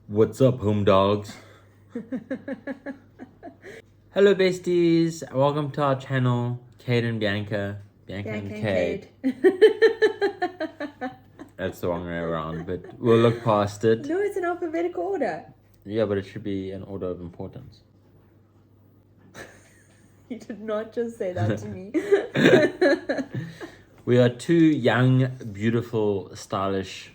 What's up, home dogs? Hello, besties. Welcome to our channel, Cade and Bianca. Bianca and Cade. That's the wrong way around, but we'll look past it. No, it's in alphabetical order. Yeah, but it should be in order of importance. You did not just say that to me. We are two young, beautiful, stylish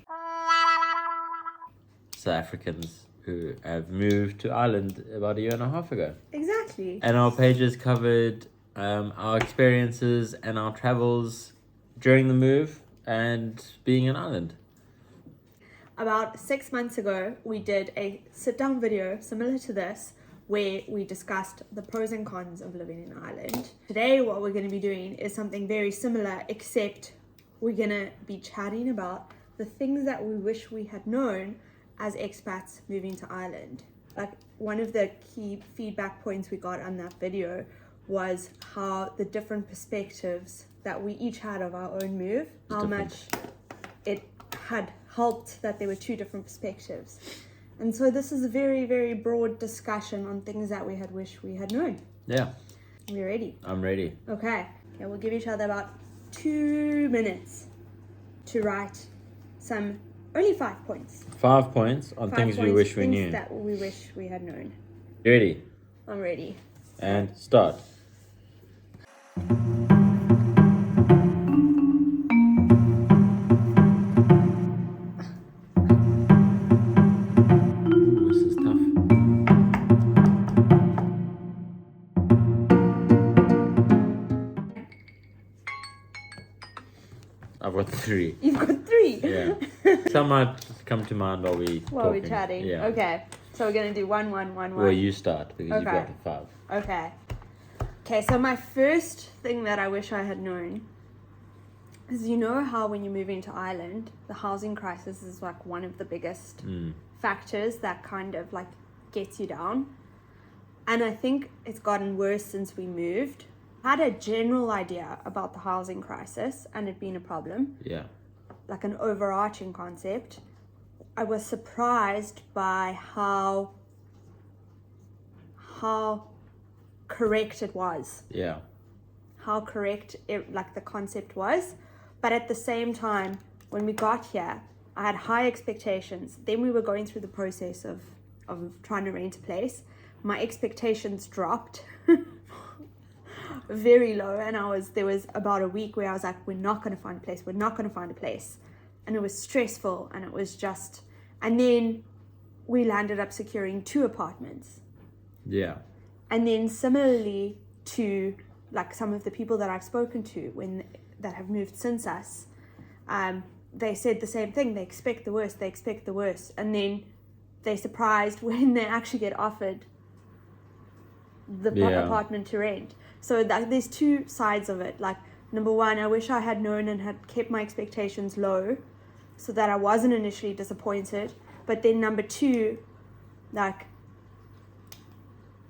South Africans who have moved to Ireland about a year and a half ago. Exactly. And our pages covered our experiences and our travels during the move and being in Ireland. About 6 months ago, we did a sit-down video similar to this where we discussed the pros and cons of living in Ireland. Today, what we're going to be doing is something very similar, except we're going to be chatting about the things that we wish we had known as expats moving to Ireland. Like, one of the key feedback points we got on that video was how the different perspectives that we each had of our own move, how much it had helped that there were two different perspectives. And so this is a very, very broad discussion on things that we had wished we had known. Yeah. You ready? I'm ready. Okay, we'll give each other about 2 minutes to write only 5 points. 5 points on things we wish we knew. Things that we wish we had known. You ready? I'm ready. And start. Ooh, this is tough. I've got 3. You've got 3? Yeah. Some might come to mind while we're chatting. Yeah. Okay. So we're gonna do 1, 1, 1, 1. Well, you start because you've got the 5. Okay, so my first thing that I wish I had known is, you know how when you're moving to Ireland, the housing crisis is like one of the biggest factors that kind of like gets you down. And I think it's gotten worse since we moved. I had a general idea about the housing crisis and it being a problem. Yeah. Like an overarching concept. I was surprised by how correct it was. Yeah. How correct the concept was. But at the same time, when we got here, I had high expectations. Then we were going through the process of trying to rent a place. My expectations dropped very low, and there was about a week where I was like, we're not going to find a place. And it was stressful, and it was just, and then we landed up securing 2 apartments. Yeah. And then similarly to like some of the people that I've spoken to that have moved since us, they said the same thing. They expect the worst, and then they're surprised when they actually get offered the apartment to rent. So there's 2 sides of it. Like, number 1, I wish I had known and had kept my expectations low so that I wasn't initially disappointed. But then number 2, like,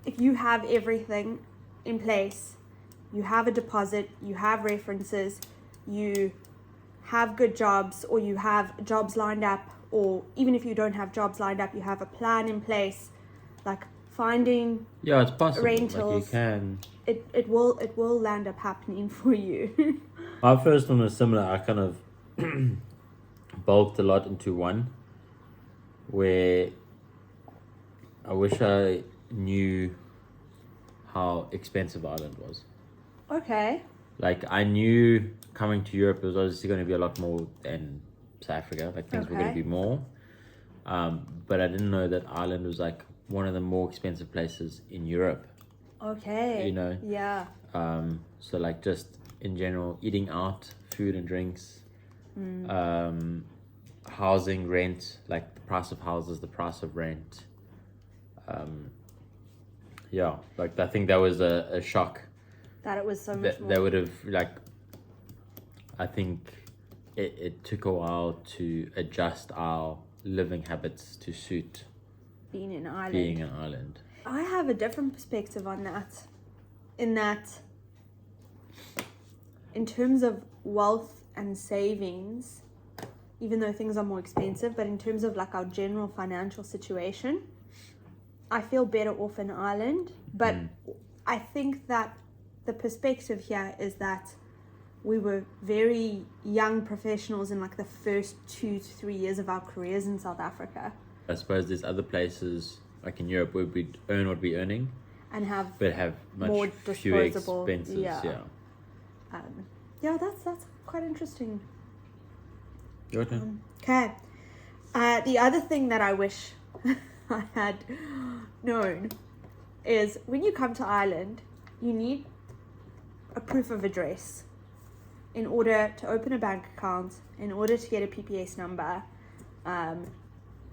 if you have everything in place, you have a deposit, you have references, you have good jobs, or you have jobs lined up, or even if you don't have jobs lined up, you have a plan in place, like finding it's possible. rentals. Like, you can. It will land up happening for you. My first one was similar. I kind of bulked a lot into one, where I wish I knew how expensive Ireland was. Okay. Like, I knew coming to Europe it was obviously going to be a lot more than South Africa. Like, things were going to be more. But I didn't know that Ireland was like one of the more expensive places in Europe. Okay. You know? Yeah. So like, just in general, eating out, food and drinks, housing, rent, like the price of houses, the price of rent. Like, I think that was a shock. That it was so much more. That would have, like, I think it took a while to adjust our living habits to suit being in Ireland. I have a different perspective on that. In terms of wealth and savings, even though things are more expensive, but in terms of like our general financial situation, I feel better off in Ireland. But I think that the perspective here is that we were very young professionals in like the first 2 to 3 years of our careers in South Africa. I suppose there's other places like in Europe where we'd earn what we're earning And have but have much more fewer disposable. expenses. Yeah, that's quite interesting. Your turn. Okay. The other thing that I wish I had known is when you come to Ireland, you need a proof of address in order to open a bank account, in order to get a PPS number.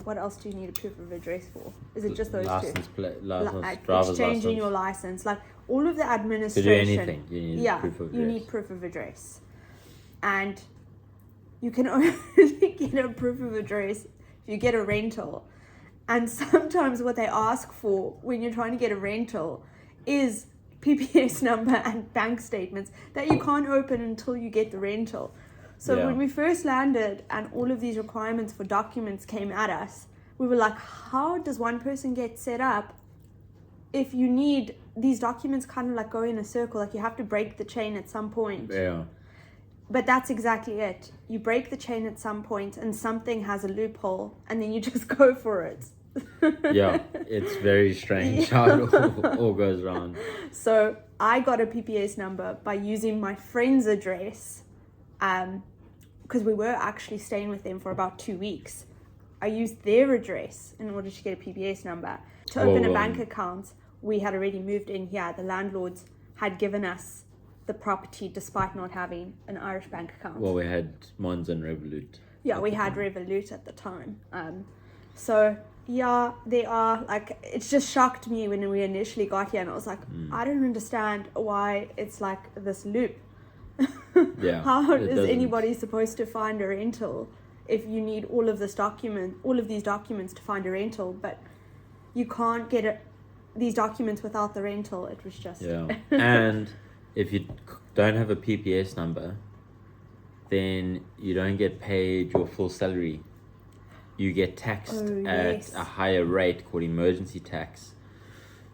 What else do you need a proof of address for? Is it just those license two? license, driver's Exchanging license. your license, like all of the To administration. do anything, you need proof of address. You need proof of address. And you can only get a proof of address if you get a rental. And sometimes what they ask for when you're trying to get a rental is PPS number and bank statements that you can't open until you get the rental. So when we first landed and all of these requirements for documents came at us, we were like, how does one person get set up if you need these documents kind of like go in a circle, like you have to break the chain at some point. Yeah. But that's exactly it. You break the chain at some point and something has a loophole and then you just go for it. Yeah, it's very strange how it all goes around. So I got a PPS number by using my friend's address, because we were actually staying with them for about 2 weeks. I used their address in order to get a PPS number. To open a bank account, we had already moved in here. The landlords had given us the property despite not having an Irish bank account. Well, we had Mons and Revolut. Yeah, we had Revolut at the time. So yeah, they are like, it's just shocked me when we initially got here and I was like, I don't understand why it's like this loop. Yeah. How is anybody supposed to find a rental if you need all of these documents to find a rental, but you can't get these documents without the rental? It was just And if you don't have a PPS number, then you don't get paid your full salary. You get taxed at a higher rate called emergency tax.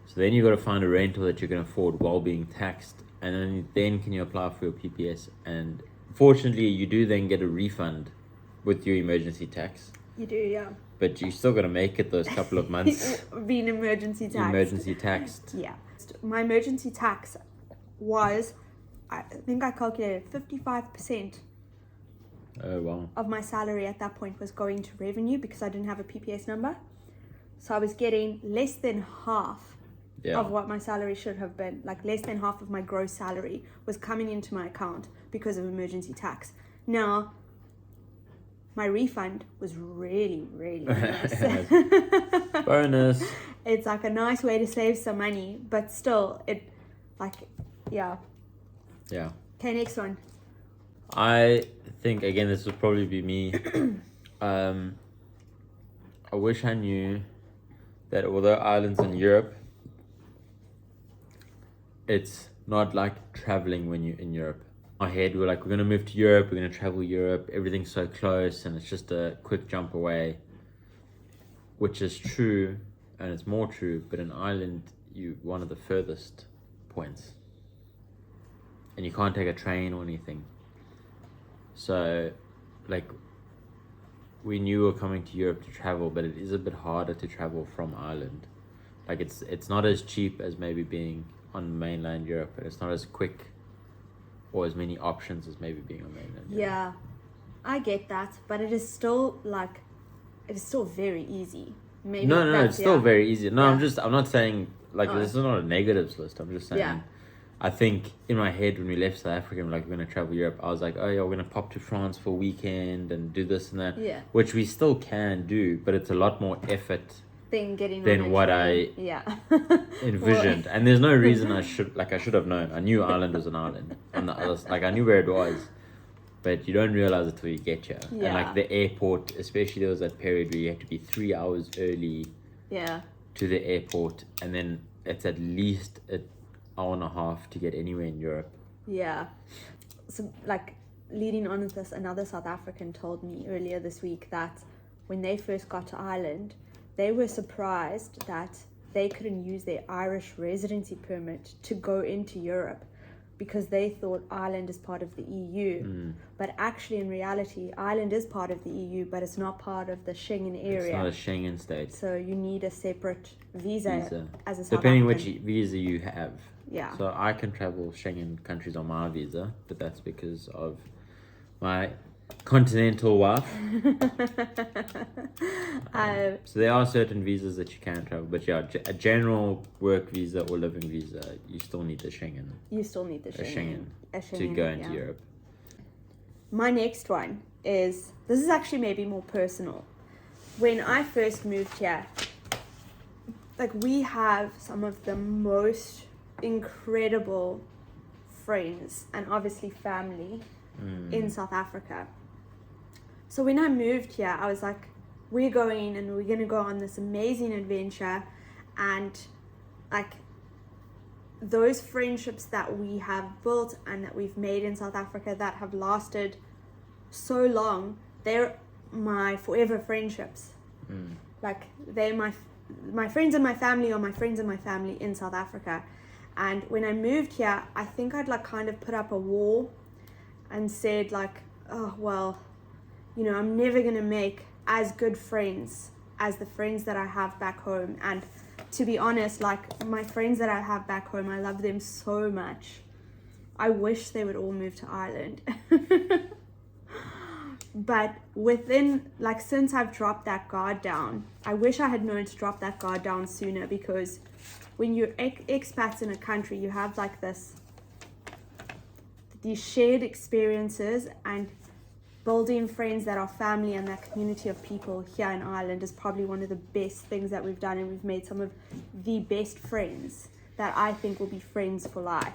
So then you got to find a rental that you can afford while being taxed, and then can you apply for your PPS. And fortunately, you do then get a refund with your emergency tax. You do, yeah. But you still got to make it those couple of months. Being emergency taxed. Emergency taxed. Yeah. My emergency tax was, I think I calculated 55%. Oh, wow. Of my salary at that point was going to revenue because I didn't have a PPS number. So I was getting less than half of what my salary should have been. Like less than half of my gross salary was coming into my account because of emergency tax. Now, my refund was really, really nice. Bonus. It's like a nice way to save some money, but still, yeah. Okay, next one. I think, again, this would probably be me. I wish I knew that although Ireland's in Europe, it's not like traveling when you're in Europe. In our head, we're like, we're going to move to Europe, we're going to travel Europe, everything's so close, and it's just a quick jump away, which is true, and it's more true, but in Ireland, you're one of the furthest points. And you can't take a train or anything. So, like, we knew we were coming to Europe to travel, but it is a bit harder to travel from Ireland. Like, it's not as cheap as maybe being on mainland Europe, but it's not as quick or as many options as maybe being on mainland Europe. Yeah, I get that, but it is still very easy. Maybe no, it's still very easy. No, Yeah. I'm not saying, like, this is not a negatives list. I'm just saying, I think in my head when we left South Africa, we're like, we're going to travel Europe, I was like, oh yeah, we're going to pop to France for a weekend and do this and that. Yeah. Which we still can do, but it's a lot more effort than what I envisioned. And there's no reason I should have known. I knew Ireland was an island. On the other, like, I knew where it was, but you don't realize it till you get here. Yeah. And like the airport, especially there was that period where you had to be 3 hours early to the airport, and then it's at least an hour and a half to get anywhere in Europe. Yeah. So, like, leading on with this, another South African told me earlier this week that when they first got to Ireland, they were surprised that they couldn't use their Irish residency permit to go into Europe because they thought Ireland is part of the EU. But actually, in reality, Ireland is part of the EU, but it's not part of the Schengen area. It's not a Schengen state. So you need a separate visa as a South Depending African. which visa you have. Yeah. So I can travel Schengen countries on my visa, but that's because of my continental wife. So there are certain visas that you can travel, but yeah, a general work visa or living visa, you still need the Schengen. You still need the Schengen. A Schengen to go into Europe. My next one is, this is actually maybe more personal. When I first moved here, like, we have some of the most incredible friends and obviously family in South Africa. So when I moved here, I was like, we're going and we're going to go on this amazing adventure, and like those friendships that we have built and that we've made in South Africa that have lasted so long, they're my forever friendships. Like, they're my friends and my family are my friends and my family in South Africa. And when I moved here, I think I'd like kind of put up a wall and said like, oh, well, you know, I'm never going to make as good friends as the friends that I have back home. And to be honest, like, my friends that I have back home, I love them so much. I wish they would all move to Ireland. But within, like, since I've dropped that guard down, I wish I had known to drop that guard down sooner, because when you're expats in a country, you have like these shared experiences, and building friends that are family and that community of people here in Ireland is probably one of the best things that we've done, and we've made some of the best friends that I think will be friends for life.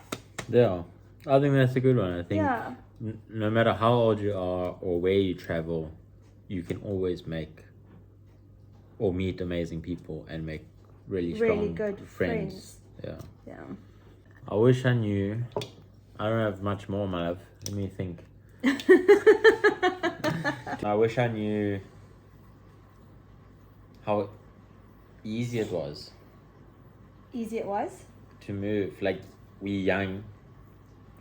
Yeah, I think that's a good one. I think no matter how old you are or where you travel, you can always make or meet amazing people and make really strong good friends. Yeah. I wish I knew. I don't have much more, my love. Let me think. I wish I knew how easy it was. Easy it was? To move. Like, we're young.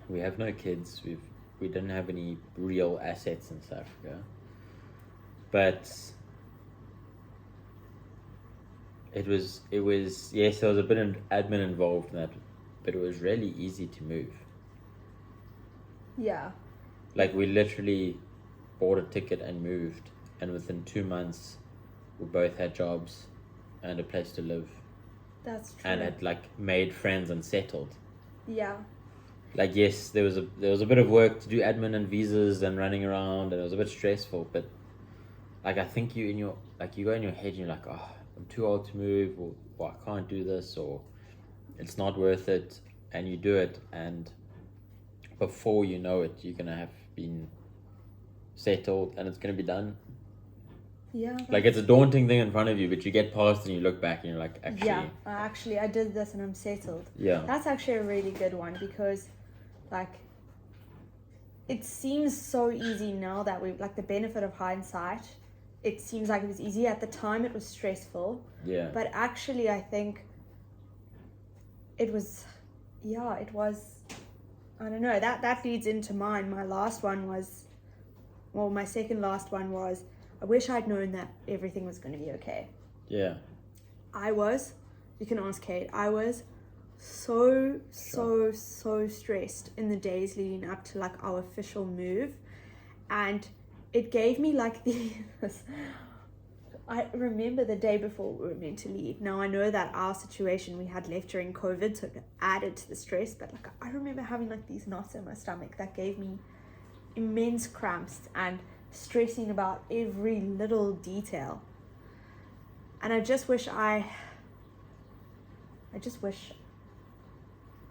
We have no kids. We didn't have any real assets in South Africa. But it was yes, there was a bit of admin involved in that, but it was really easy to move. Yeah. Like, we literally bought a ticket and moved, and within 2 months we both had jobs and a place to live. That's true. And had like made friends and settled. Yeah. Like, yes, there was a bit of work to do, admin and visas and running around, and it was a bit stressful, but like, I think you go in your head and you're like, oh, I'm too old to move, or I can't do this, or it's not worth it, and you do it, and before you know it, you're gonna have been settled and it's gonna be done. Yeah. Like, it's a daunting thing in front of you, but you get past it and you look back and you're like, actually I did this and I'm settled. Yeah. That's actually a really good one, because like, it seems so easy now that we like the benefit of hindsight. It seems like it was easy. At the time it was stressful. Yeah. But actually I think it was, I don't know, that leads into mine. My last one was, well, my second last one was, I wish I'd known that everything was going to be okay. Yeah. You can ask Kate, I was so stressed in the days leading up to like our official move. And it gave me like this, I remember the day before we were meant to leave. Now I know that our situation we had left during COVID, so it added to the stress, but like, I remember having like these knots in my stomach that gave me immense cramps and stressing about every little detail. And I just wish I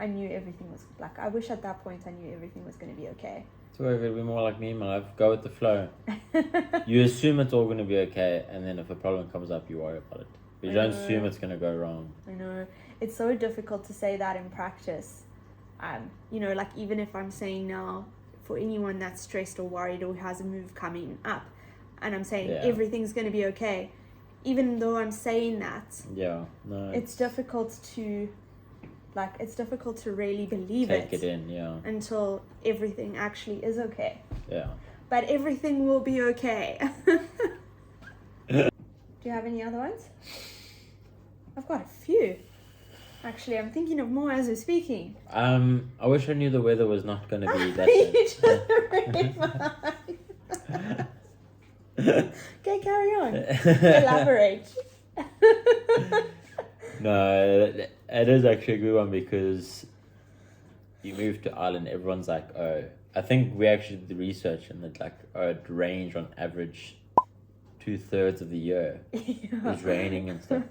knew everything was like, I wish at that point I knew everything was going to be okay. So if it'd be more like me, my life, go with the flow. You assume it's all going to be okay, and then if a problem comes up, you worry about it. But you don't assume it's going to go wrong. I know. It's so difficult to say that in practice. You know, like, even if I'm saying now, for anyone that's stressed or worried or has a move coming up. And I'm saying Yeah. everything's going to be okay. Even though I'm saying that, Yeah, no. it's difficult to really believe Take it in, yeah. until everything actually is okay. Yeah. But everything will be okay. Do you have any other ones? I've got a few. Actually, I'm thinking of more as we're speaking. I wish I knew the weather was not going to be that You good. just read mine. Okay, carry on. Elaborate. No, it is actually a good one because you move to Ireland, everyone's like, oh, I think we actually did the research and it's like, oh, it rains on average 2/3 of the year. Yeah. It's raining and stuff.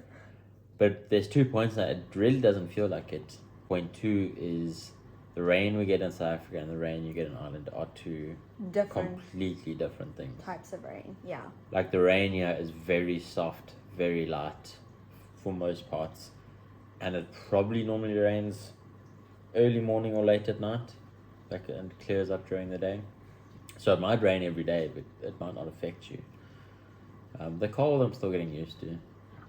But there's 2 points that it really doesn't feel like it. Point 2 is the rain we get in South Africa and the rain you get in Ireland are two Different completely different things. types of rain, yeah. Like the rain here is very soft, very light for most parts. And it probably normally rains early morning or late at night. Like, and clears up during the day. So it might rain every day, but it might not affect you. The cold I'm still getting used to.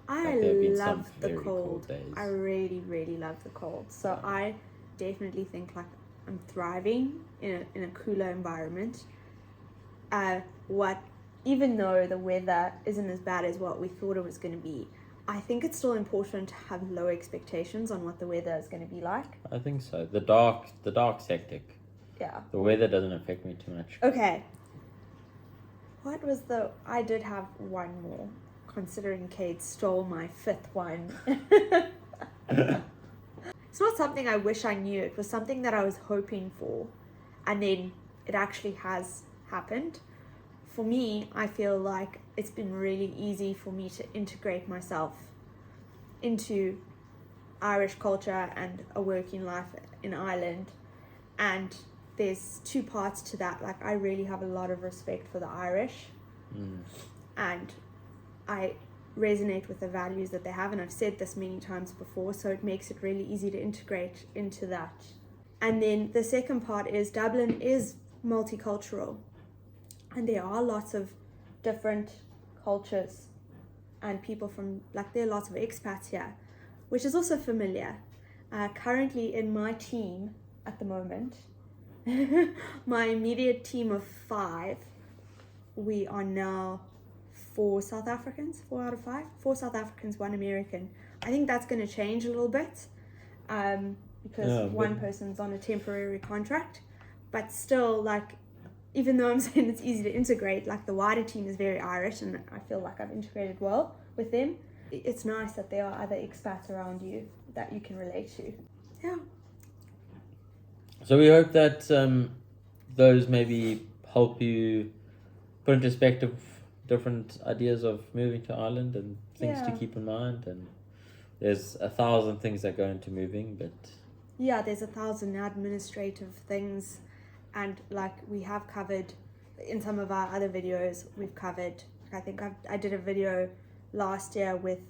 I Like, there have been some love the very cold. days. I really, really love the cold. So Yeah. I definitely think like I'm thriving in a cooler environment. Even though the weather isn't as bad as what we thought it was going to be, I think it's still important to have low expectations on what the weather is going to be like. I think so. The dark's hectic. Yeah. The weather doesn't affect me too much. Okay. I did have one more, considering Kate stole my fifth one. It's not something I wish I knew. It was something that I was hoping for, and then it actually has happened. For me, I feel like it's been really easy for me to integrate myself into Irish culture and a working life in Ireland. And there's two parts to that. Like, I really have a lot of respect for the Irish. And I resonate with the values that they have, and I've said this many times before, so it makes it really easy to integrate into that. And then the second part is Dublin is multicultural, and there are lots of different cultures and people from, like, there are lots of expats here, which is also familiar. Currently in my team at the moment, my immediate team of 5, we are now 4 South Africans, 4 out of 5, 4 South Africans, 1 American. I think that's going to change a little bit because one person's on a temporary contract, but still, like, even though I'm saying it's easy to integrate, like, the wider team is very Irish, and I feel like I've integrated well with them. It's nice that there are other expats around you that you can relate to. Yeah. So we hope that those maybe help you put in perspective different ideas of moving to Ireland and things to keep in mind. And there's 1,000 things that go into moving, but yeah, there's 1,000 administrative things, and like we have covered in some of our other videos, we've covered, I think I did a video last year with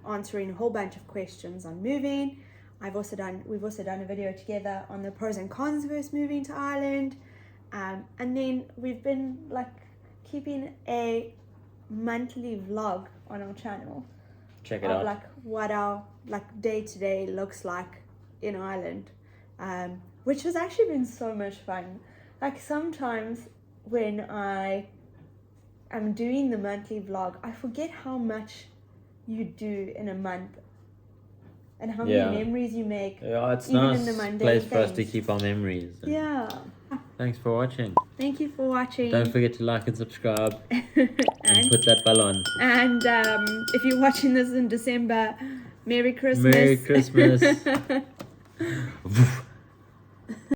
answering a whole bunch of questions on moving. We've also done a video together on the pros and cons versus moving to Ireland, and then we've been like keeping a monthly vlog on our channel. check it out. Like what our like day-to-day looks like in Ireland, which has actually been so much fun. Like, sometimes when I am doing the monthly vlog, I forget how much you do in a month and how many memories you make. Yeah, it's even nice in the mundane place for us to things. keep our memories. And Yeah. thanks for watching. Thank you for watching. Don't forget to like and subscribe and and put that bell on. and if you're watching this in December, Merry Christmas. Merry Christmas.